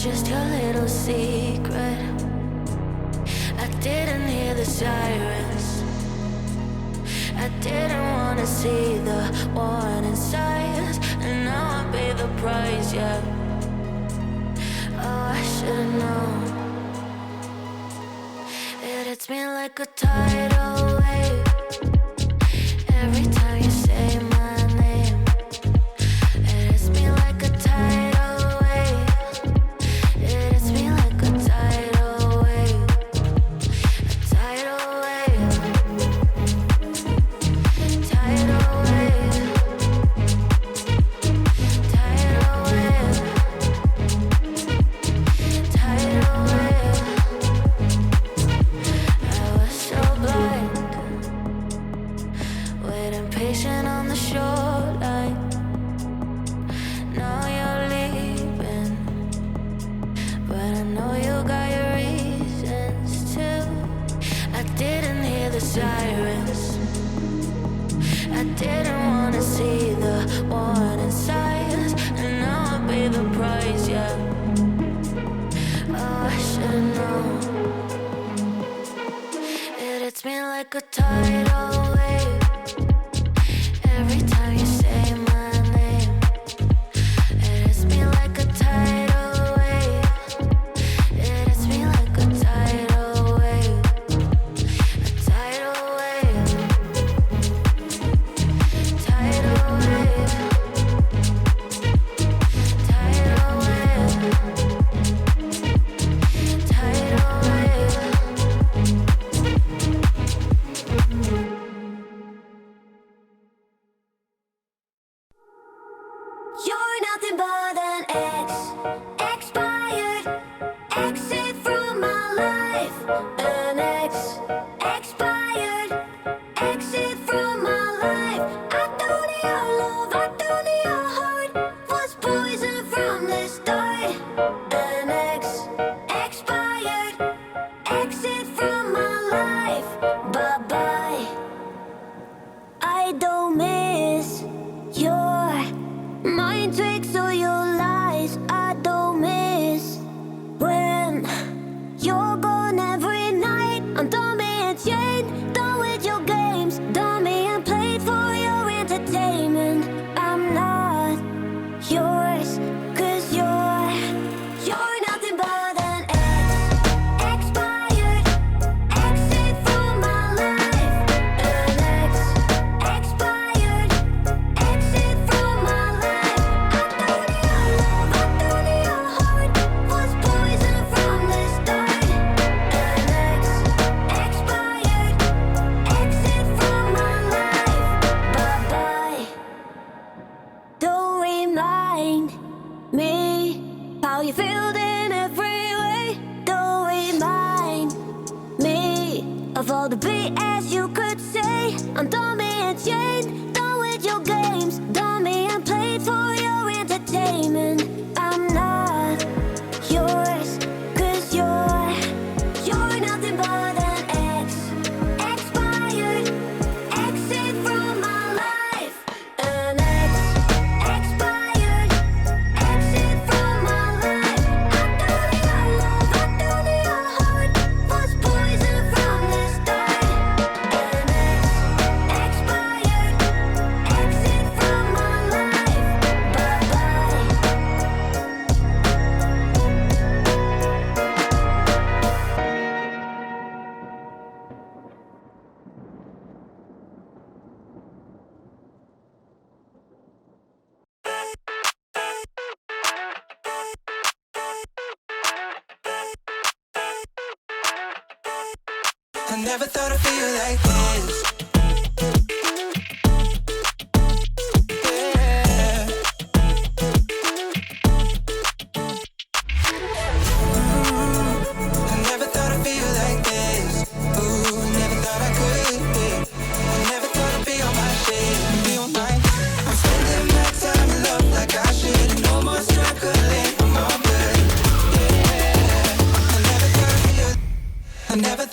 just your little secret. I didn't hear the sirens. I didn't wanna see the warning signs, and now I pay the price, yeah. Oh, I should've known. It hits me like a tidal wave every time you say my name. It hits me like a tidal wave. It hits me like a tidal wave. A tidal wave. Tidal wave. Tidal wave. Tidal wave. I was so blind, waiting patient on the shoreline. Now you're leaving, but I know you got your reasons too. I didn't hear the sirens. I didn't wanna see the warning signs, and now I pay the price, yeah. Oh, I should've known. It hits me like a tidal wave every time you say my name. It hits me like a tidal wave. It hits me like a tidal wave. A tidal wave. Tidal wave. Tidal wave. Tidal wave. You're nothing but an ex, expired, exit from my life. An ex, expired, exit from my life. I don't need your love, I don't need your heart. Was poison from the start. An ex, expired, exit from my life. Bye bye. I don't miss your mind tricks or your lies. I don't miss when you're gone every night. I'm done being chained, done with your games, done being played for your entertainment. I'm not yours, 'cause you're nothing but an ex, expired, exit from my life. An ex, expired, exit from my life. I don't need your love, I don't need your heart. Was poison from the start. An ex, expired, exit from my life. Bye bye. Don't remind me how you feel in every way. Don't remind me of all the BS you could say. I'm done being chained, done with your games, done being played for your entertainment. I'm not yours, 'cause you're nothing but an ex, expired, exit from my life. An ex, expired, exit from my life. I don't need your love, I don't need your heart. Was poison from the start. An ex, expired, exit from my life. Bye bye. I never thought I'd feel like this. Yeah. I never thought I'd feel like this. Ooh, never thought I could. I never thought I'd be on my shit, be on my. I'm spending my time in love like I should. No more struggling for my blood. Yeah. I never thought I'd feel. I never